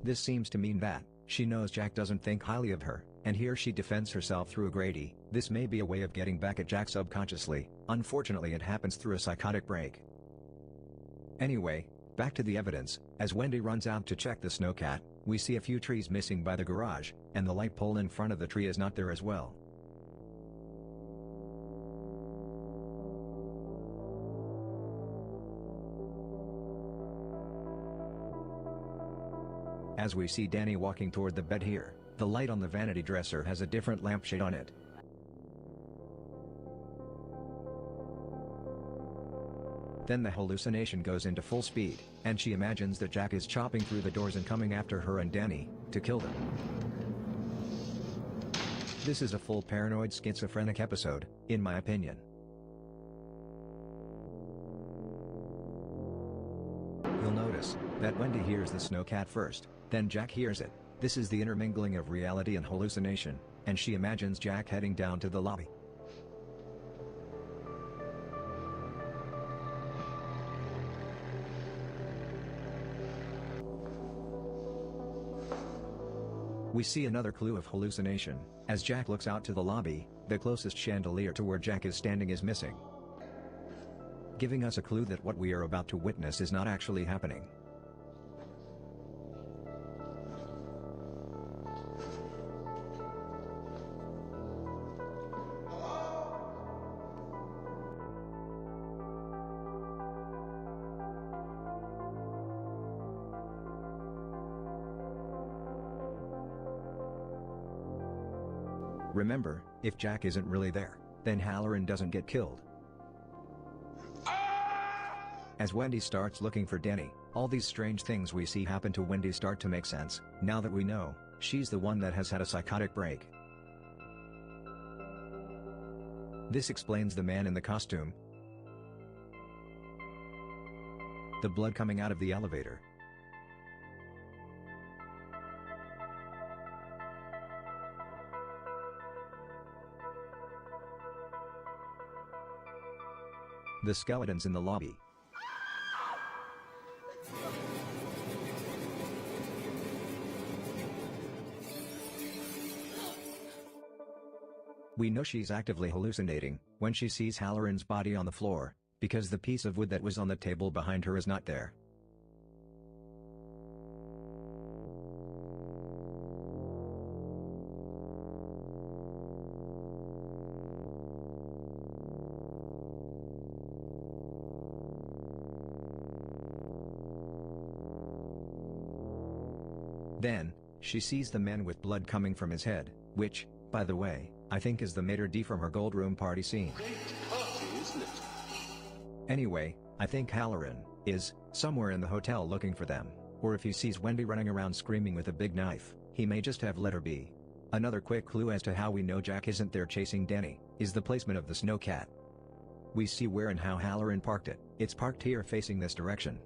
This seems to mean that she knows Jack doesn't think highly of her, and here she defends herself through Grady. This may be a way of getting back at Jack subconsciously. Unfortunately, it happens through a psychotic break. Anyway, Back to the evidence, as Wendy runs out to check the snowcat, we see a few trees missing by the garage, and the light pole in front of the tree is not there as well. As we see Danny walking toward the bed here, the light on the vanity dresser has a different lampshade on it. Then the hallucination goes into full speed, and she imagines that Jack is chopping through the doors and coming after her and Danny, to kill them. This is a full paranoid schizophrenic episode, in my opinion. You'll notice that Wendy hears the snowcat first, then Jack hears it. This is the intermingling of reality and hallucination, and she imagines Jack heading down to the lobby. We see another clue of hallucination, as Jack looks out to the lobby, the closest chandelier to where Jack is standing is missing, giving us a clue that what we are about to witness is not actually happening. Remember, if Jack isn't really there, then Halloran doesn't get killed. As Wendy starts looking for Danny, all these strange things we see happen to Wendy start to make sense, now that we know, she's the one that has had a psychotic break. This explains the man in the costume, the blood coming out of the elevator, the skeletons in the lobby. We know she's actively hallucinating when she sees Halloran's body on the floor, because the piece of wood that was on the table behind her is not there. Then, she sees the man with blood coming from his head, which, by the way, I think is the maitre d' from her gold room party scene. Great party, isn't it? Anyway, I think Halloran is somewhere in the hotel looking for them, or if he sees Wendy running around screaming with a big knife, he may just have let her be. Another quick clue as to how we know Jack isn't there chasing Danny, is the placement of the snowcat. We see where and how Halloran parked it. It's parked here facing this direction.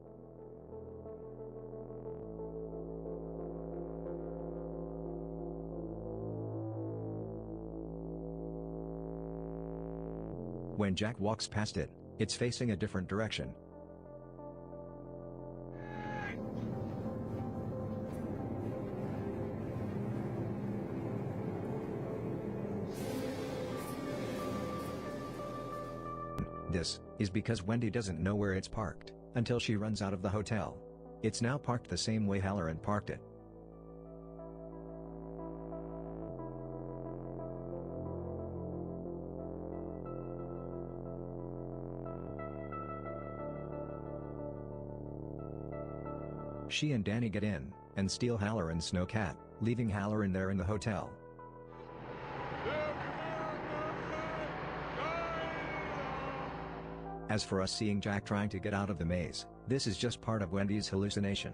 When Jack walks past it, it's facing a different direction. This is because Wendy doesn't know where it's parked until she runs out of the hotel. It's now parked the same way Halloran parked it. She and Danny get in and steal Halloran's snowcat, leaving Halloran there in the hotel. As for us seeing Jack trying to get out of the maze, this is just part of Wendy's hallucination.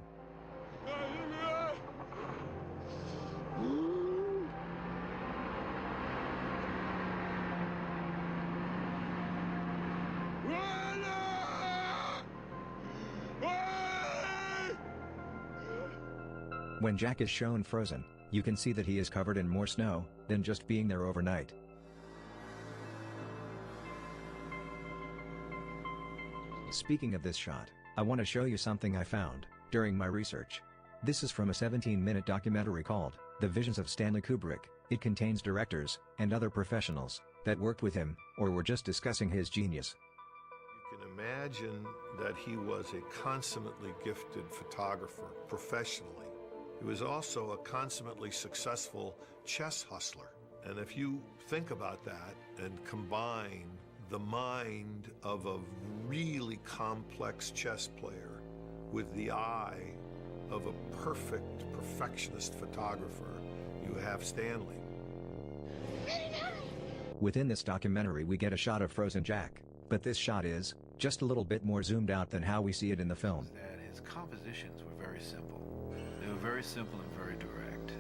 When Jack is shown frozen, you can see that he is covered in more snow than just being there overnight. Speaking of this shot, I want to show you something I found during my research. This is from a 17-minute documentary called The Visions of Stanley Kubrick. It contains directors and other professionals that worked with him or were just discussing his genius. You can imagine that he was a consummately gifted photographer professionally. He was also a consummately successful chess hustler. And if you think about that and combine the mind of a really complex chess player with the eye of a perfect perfectionist photographer, you have Stanley. Within this documentary we get a shot of frozen Jack, but this shot is just a little bit more zoomed out than how we see it in the film. That his compositions were very simple. They were very simple and very direct.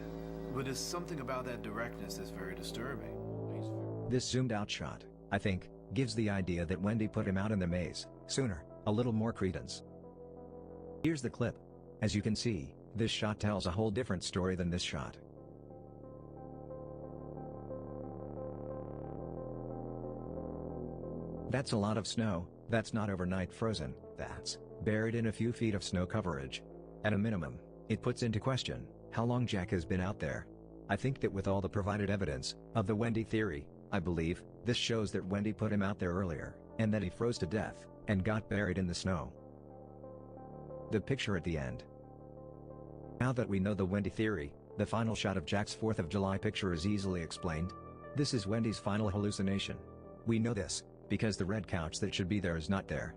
But there's something about that directness that's very disturbing. This zoomed out shot, I think, gives the idea that Wendy put him out in the maze sooner, a little more credence. Here's the clip. As you can see, this shot tells a whole different story than this shot. That's a lot of snow. That's not overnight frozen, that's buried in a few feet of snow coverage. At a minimum, it puts into question how long Jack has been out there. I think that with all the provided evidence of the Wendy theory, I believe this shows that Wendy put him out there earlier, and that he froze to death and got buried in the snow. The picture at the end. Now that we know the Wendy theory, the final shot of Jack's 4th of July picture is easily explained. This is Wendy's final hallucination. We know this because the red couch that should be there is not there.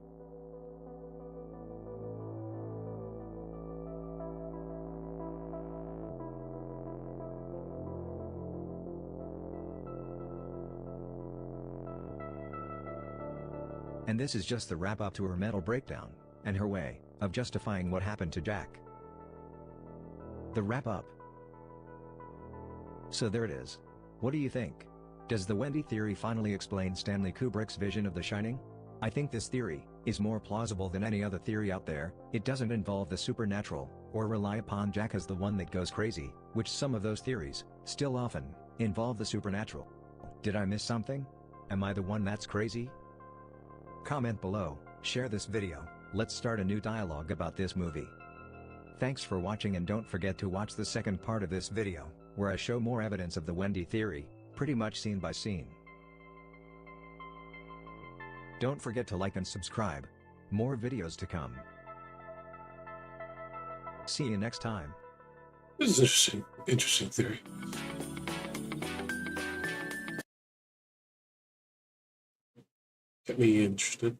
And this is just the wrap-up to her mental breakdown, and her way of justifying what happened to Jack. The wrap-up. So there it is. What do you think? Does the Wendy theory finally explain Stanley Kubrick's vision of The Shining? I think this theory is more plausible than any other theory out there. It doesn't involve the supernatural, or rely upon Jack as the one that goes crazy, which some of those theories still often involve the supernatural. Did I miss something? Am I the one that's crazy? Comment below, share this video, let's start a new dialogue about this movie. Thanks for watching, and don't forget to watch the second part of this video, where I show more evidence of the Wendy theory, pretty much scene by scene. Don't forget to like and subscribe. More videos to come. See you next time. This is interesting theory. Get me interested.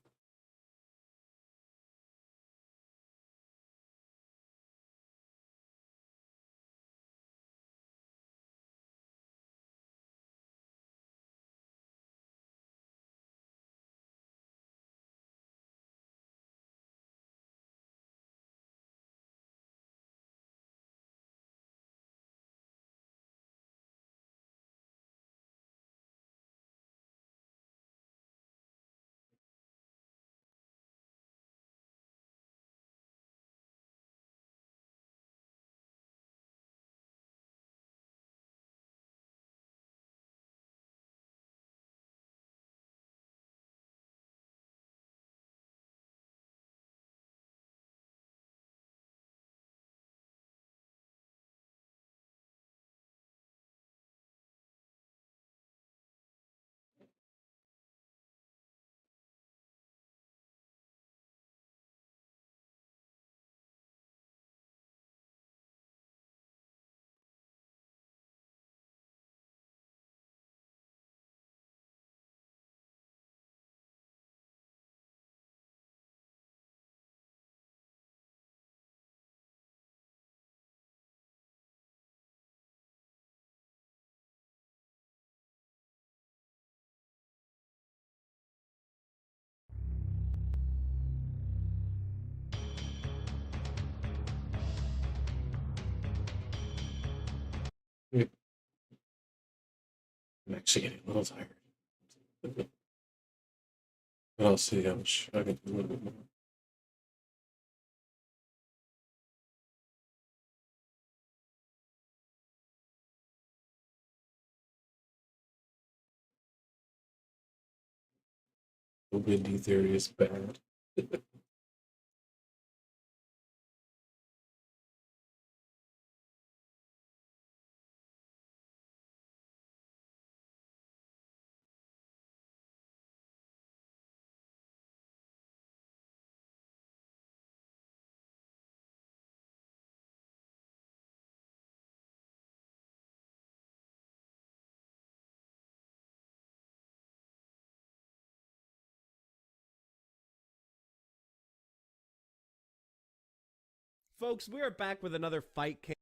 I'm actually getting a little tired. But I'll see how much I can do a little bit more. The Wendy theory is bad. Folks, we are back with another Fightcade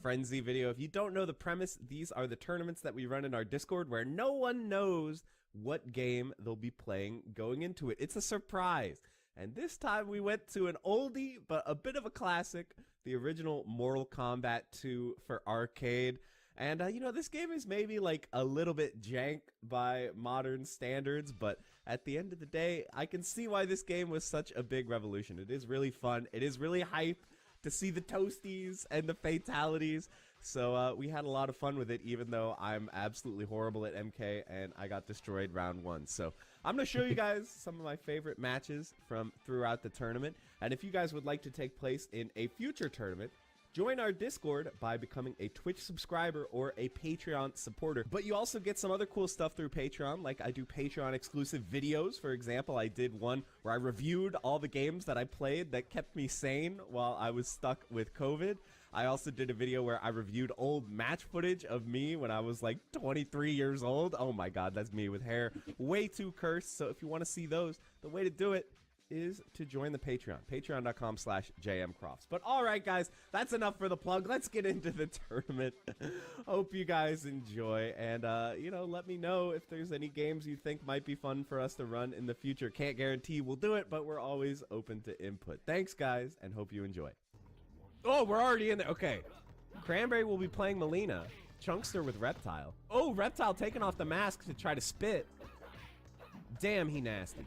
Frenzy video. If you don't know the premise, these are the tournaments that we run in our Discord where no one knows what game they'll be playing going into it. It's a surprise. And this time we went to an oldie, but a bit of a classic, the original Mortal Kombat 2 for arcade. And, you know, this game is maybe like a little bit jank by modern standards, but at the end of the day, I can see why this game was such a big revolution. It is really fun. It is really hype to see the toasties and the fatalities. So we had a lot of fun with it, even though I'm absolutely horrible at MK and I got destroyed round 1. So I'm going to show you guys some of my favorite matches from throughout the tournament. And if you guys would like to take place in a future tournament, join our Discord by becoming a Twitch subscriber or a Patreon supporter. But you also get some other cool stuff through Patreon, like I do Patreon exclusive videos. For example, I did one where I reviewed all the games that I played that kept me sane while I was stuck with COVID. I also did a video where I reviewed old match footage of me when I was like 23 years old. Oh my god, that's me with hair way too cursed. So if you want to see those, the way to do it is to join the Patreon, patreon.com/jmcrofts. But all right, guys, that's enough for the plug. Let's get into the tournament. Hope you guys enjoy, and you know, let me know if there's any games you think might be fun for us to run in the future. Can't guarantee we'll do it, but we're always open to input. Thanks, guys, and hope you enjoy. Oh, we're already in there. Okay, Cranberry will be playing Melina, Chunkster with Reptile. Oh, Reptile taking off the mask to try to spit. Damn, he nasty.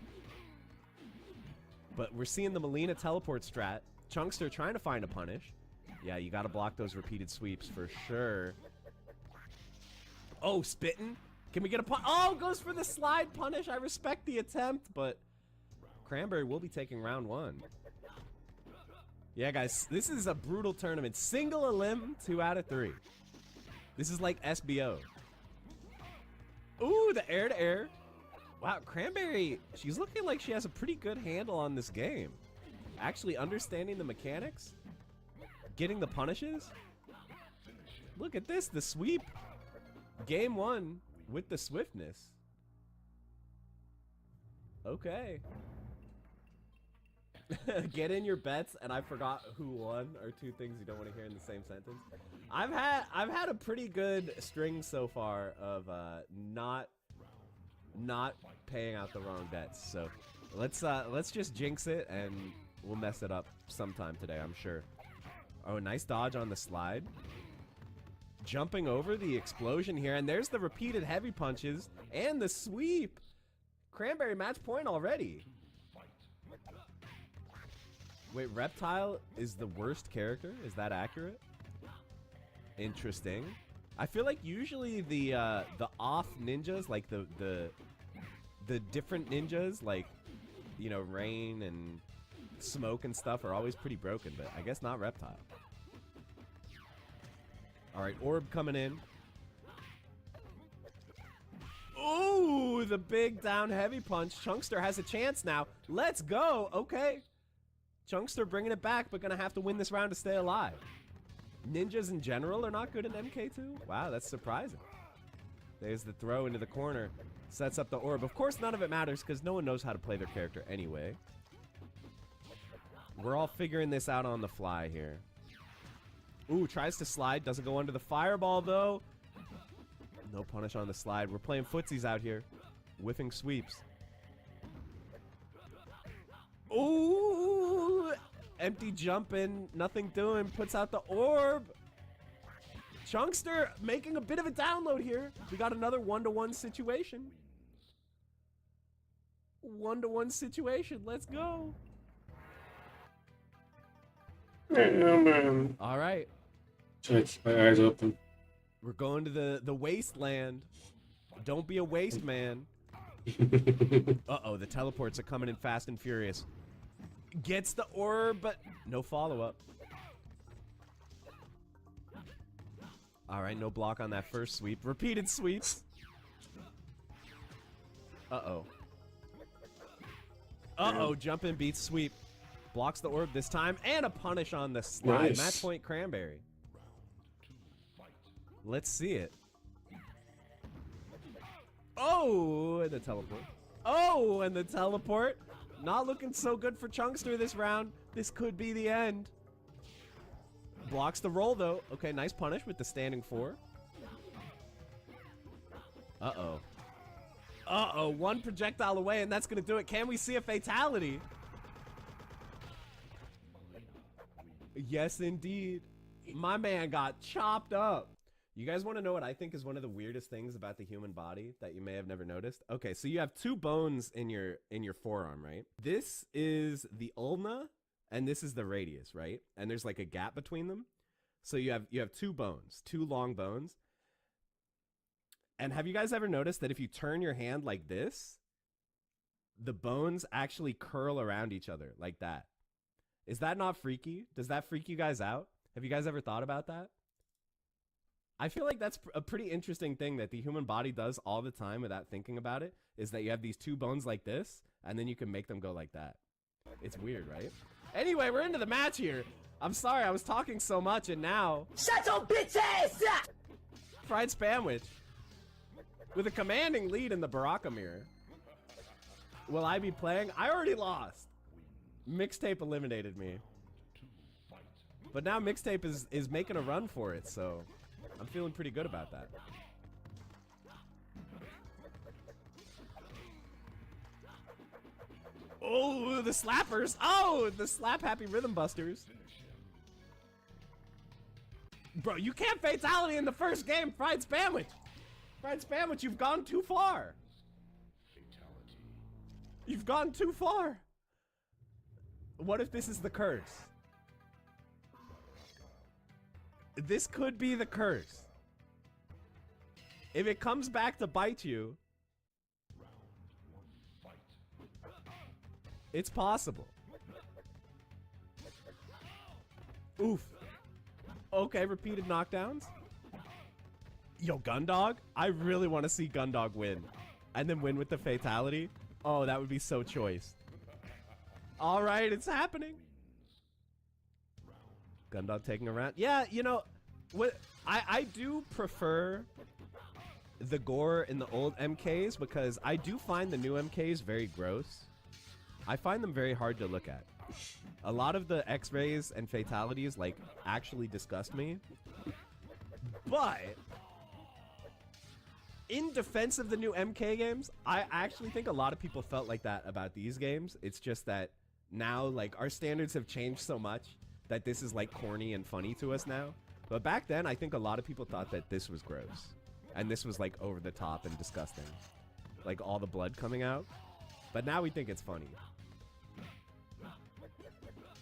But we're seeing the Melina teleport strat. Chunkster trying to find a punish. Yeah, you got to block those repeated sweeps for sure. Oh, spitting. Can we get a punish? Oh, goes for the slide punish. I respect the attempt, but Cranberry will be taking round 1. Yeah, guys, this is a brutal tournament. Single elim, 2 out of 3. This is like SBO. Ooh, the air to air. Wow, Cranberry, she's looking like she has a pretty good handle on this game. Actually understanding the mechanics. Getting the punishes. Look at this, the sweep. Game 1 with the swiftness. Okay. Get in your bets, and I forgot who won, or 2 things you don't want to hear in the same sentence. I've had a pretty good string so far of not paying out the wrong bets. So let's just jinx it, and we'll mess it up sometime today, I'm sure. Oh, nice dodge on the slide. Jumping over the explosion here, and there's the repeated heavy punches and the sweep. Cranberry match point already. Wait, Reptile is the worst character? Is that accurate? Interesting. I feel like usually the off ninjas, like the different ninjas, like, you know, Rain and Smoke and stuff, are always pretty broken, but I guess not Reptile. All right, Orb coming in. Ooh, the big down heavy punch. Chunkster has a chance now. Let's go. Okay. Chunkster bringing it back, but gonna have to win this round to stay alive. Ninjas in general are not good in MK2? Wow, that's surprising. There's the throw into the corner. Sets up the orb. Of course, none of it matters because no one knows how to play their character anyway. We're all figuring this out on the fly here. Ooh, tries to slide. Doesn't go under the fireball, though. No punish on the slide. We're playing footsies out here. Whiffing sweeps. Ooh! Empty jumping. Nothing doing. Puts out the orb. Chunkster making a bit of a download here. We got another 1-to-1 situation. 1-to-1 situation. Let's go. All right. Try to keep my eyes open. We're going to the wasteland. Don't be a waste man. Uh-oh, the teleports are coming in fast and furious. Gets the orb, but no follow-up. All right, no block on that first sweep. Repeated sweeps. Uh-oh. Uh-oh, jump in beats sweep. Blocks the orb this time, and a punish on the slide. Nice. Match point Cranberry. Let's see it. Oh, and the teleport. Oh, and the teleport. Not looking so good for Chunkster this round. This could be the end. Blocks the roll, though. Okay, nice punish with the standing 4. Uh-oh. Uh-oh, one projectile away, and that's going to do it. Can we see a fatality? Yes, indeed. My man got chopped up. You guys want to know what I think is one of the weirdest things about the human body that you may have never noticed? Okay, so you have 2 bones in your forearm, right? This is the ulna, and this is the radius, right? And there's like a gap between them. So you have 2 bones, 2 long bones. And have you guys ever noticed that if you turn your hand like this, the bones actually curl around each other like that? Is that not freaky? Does that freak you guys out? Have you guys ever thought about that? I feel like that's a pretty interesting thing that the human body does all the time without thinking about it, is that you have these 2 bones like this, and then you can make them go like that. It's weird, right? Anyway, we're into the match here. I'm sorry, I was talking so much, and now... Shut your bitch ass up! Fried Spamwich with a commanding lead in the Baraka Mirror. Will I be playing? I already lost. Mixtape eliminated me. But now Mixtape is making a run for it, so I'm feeling pretty good about that. Oh, the slappers. Oh, the slap happy rhythm busters. Bro, you can't fatality in the first game, Fried Spamwich. Fried Spamwich, you've gone too far. You've gone too far. What if this is the curse? This could be the curse. If it comes back to bite you, it's possible. Oof. Okay, repeated knockdowns. Yo, Gundog? I really want to see Gundog win. And then win with the fatality. Oh, that would be so choice. All right, it's happening. Gundog taking a round. Yeah, you know, what I do prefer the gore in the old MKs because I do find the new MKs very gross. I find them very hard to look at. A lot of the X-rays and fatalities, like, actually disgust me. But in defense of the new MK games, I actually think a lot of people felt like that about these games. It's just that now, like, our standards have changed so much that this is, like, corny and funny to us now. But back then, I think a lot of people thought that this was gross. And this was, like, over the top and disgusting. Like, all the blood coming out. But now we think it's funny.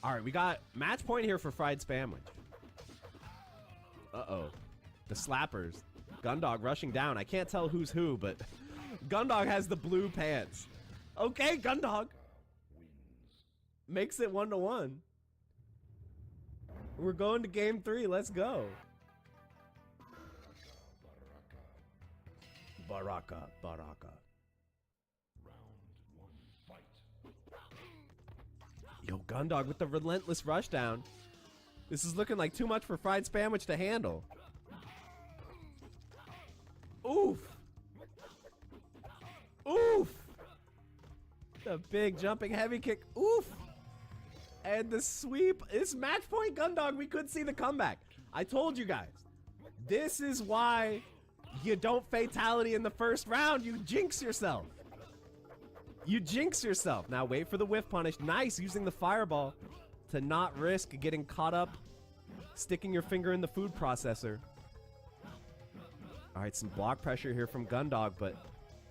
Alright, we got match point here for Fried Spamwich. Uh-oh. The slappers. Gundog rushing down. I can't tell who's who, but Gundog has the blue pants. Okay, Gundog. Makes it 1-1. We're going to game 3. Let's go. Baraka, Baraka. Yo, Gundog with the relentless rushdown. This is looking like too much for Fried Spamwich to handle. Oof. Oof. The big jumping heavy kick. Oof. And the sweep. It's match point Gundog. We could see the comeback. I told you guys. This is why you don't fatality in the first round. You jinx yourself. You jinx yourself. Now wait for the whiff punish. Nice, using the fireball to not risk getting caught up sticking your finger in the food processor. All right, some block pressure here from Gundog, but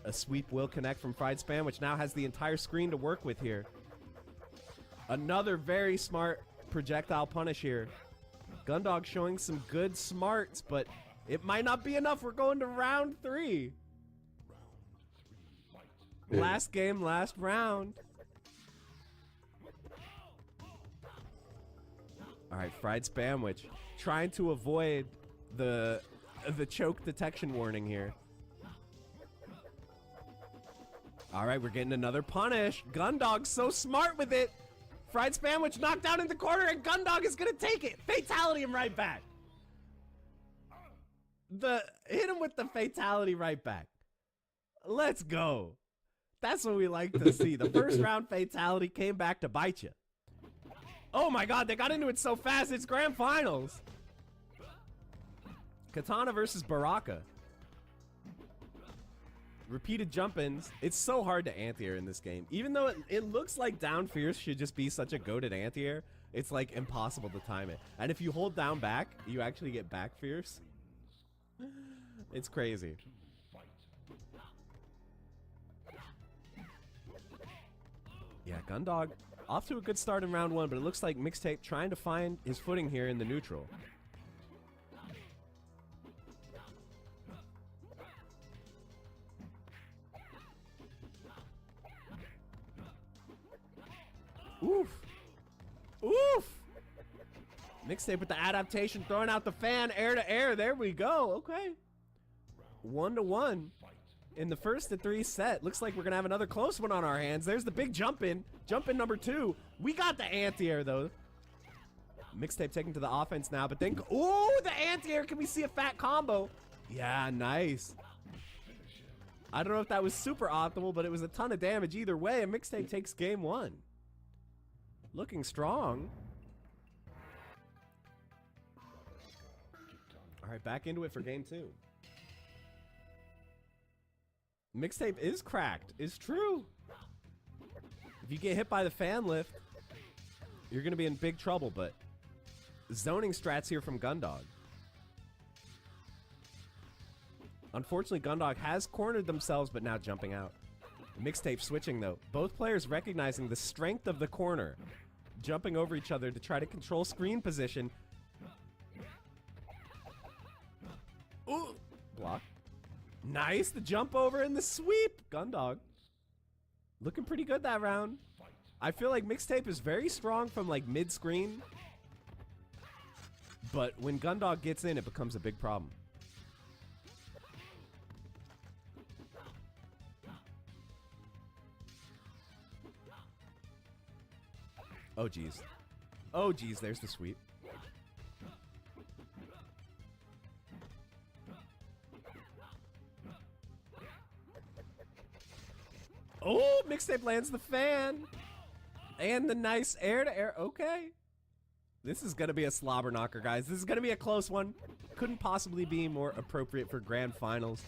a sweep will connect from Fried Spam, which now has the entire screen to work with here. Another very smart projectile punish here. Gundog showing some good smarts, but it might not be enough. We're going to round 3. Last game, last round. All right, Fried Spamwich trying to avoid the choke detection warning here. All right, we're getting another punish. Gundog's so smart with it. Fried Spamwich knocked down in the corner, and Gundog is gonna take it. Fatality him right back. Hit him with the fatality right back. Let's go. That's what we like to see. The first round fatality came back to bite you. Oh my god, they got into it so fast. It's grand finals. Katana versus Baraka. Repeated jump-ins. It's so hard to anti-air in this game. Even though it looks like down fierce should just be such a goated anti-air, it's like impossible to time it. And if you hold down back, you actually get back fierce. It's crazy. Yeah, Gundog off to a good start in round one, but it looks like Mixtape trying to find his footing here in the neutral. Oof. Oof. Mixtape with the adaptation, throwing out the fan, air to air. There we go. Okay. 1-1 in the first of 3 set. Looks like we're going to have another close one on our hands. There's the big jump in. Jump in number 2. We got the anti-air, though. Mixtape taking to the offense now, but then... Ooh, the anti-air. Can we see a fat combo? Yeah, nice. I don't know if that was super optimal, but it was a ton of damage either way, and Mixtape takes game 1. Looking strong. All right, back into it for game 2. Mixtape is cracked. It's true. If you get hit by the fan lift, you're going to be in big trouble, but zoning strats here from Gundog. Unfortunately, Gundog has cornered themselves, but now jumping out. Mixtape switching, though. Both players recognizing the strength of the corner. Jumping over each other to try to control screen position. Ooh! Block. Nice, the jump over and the sweep. Gundog. Looking pretty good that round. I feel like Mixtape is very strong from like mid-screen. But when Gundog gets in, it becomes a big problem. Oh, geez. Oh, geez, there's the sweep. Oh, Mixtape lands the fan. And the nice air-to-air. Okay. This is going to be a slobber knocker, guys. This is going to be a close one. Couldn't possibly be more appropriate for grand finals.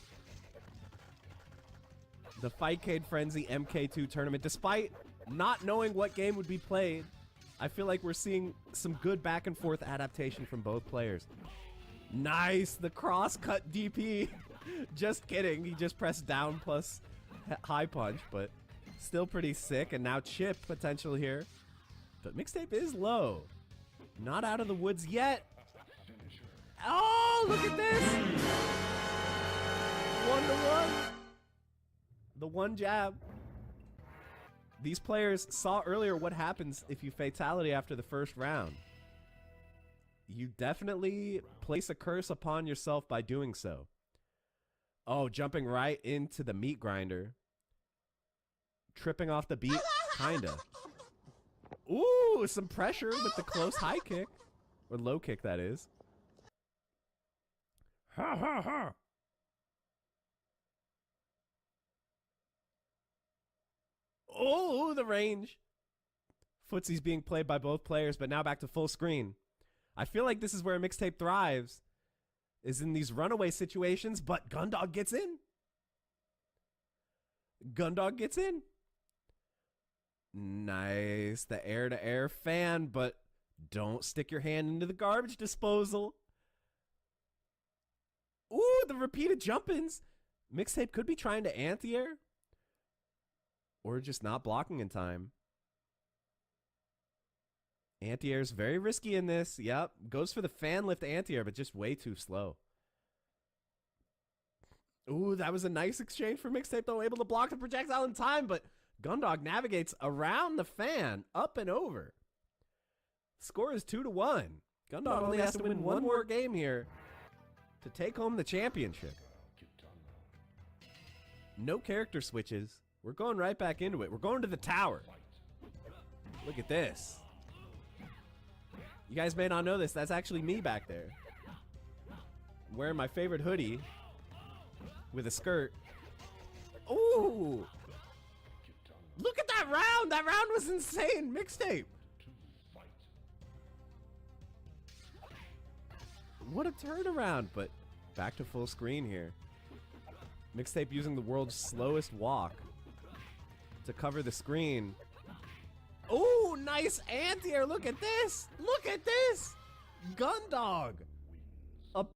The Fightcade Frenzy MK2 tournament. Despite not knowing what game would be played, I feel like we're seeing some good back and forth adaptation from both players. Nice. The cross-cut DP. Just kidding. He just pressed down plus high punch, but still pretty sick. And now chip potential here. But Mixtape is low. Not out of the woods yet. Oh, look at this. 1-1. The one jab. These players saw earlier what happens if you fatality after the first round. You definitely place a curse upon yourself by doing so. Oh, jumping right into the meat grinder. Tripping off the beat, kinda. Ooh, some pressure with the close high kick. Or low kick, that is. Ha ha ha. Oh, the range. Footsie's being played by both players, but now back to full screen. I feel like this is where Mixtape thrives, is in these runaway situations, but Gundog gets in. Gundog gets in. Nice. The air-to-air fan, but don't stick your hand into the garbage disposal. Ooh, the repeated jump-ins. Mixtape could be trying to anti-air. Or just not blocking in time. Anti-air is very risky in this. Yep. Goes for the fan lift anti-air, but just way too slow. Ooh, that was a nice exchange for Mixtape, though. Able to block the projectile in time, but Gundog navigates around the fan, up and over. Score is 2-1. Gundog only has to win one more game here to take home the championship. No character switches. We're going right back into it. We're going to the tower. Look at this. You guys may not know this. That's actually me back there. Wearing my favorite hoodie with a skirt. Ooh. round! That round was insane! Mixtape! What a turnaround, but back to full screen here. Mixtape using the world's slowest walk to cover the screen. Oh, nice anti-air! Look at this! Look at this! Gundog!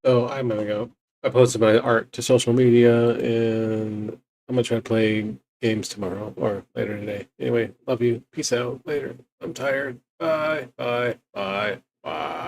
Oh, I'm gonna go. I posted my art to social media, and I'm gonna try to play games tomorrow or later today. Anyway, love you. Peace out. Later. I'm tired. Bye. Bye. Bye. Bye.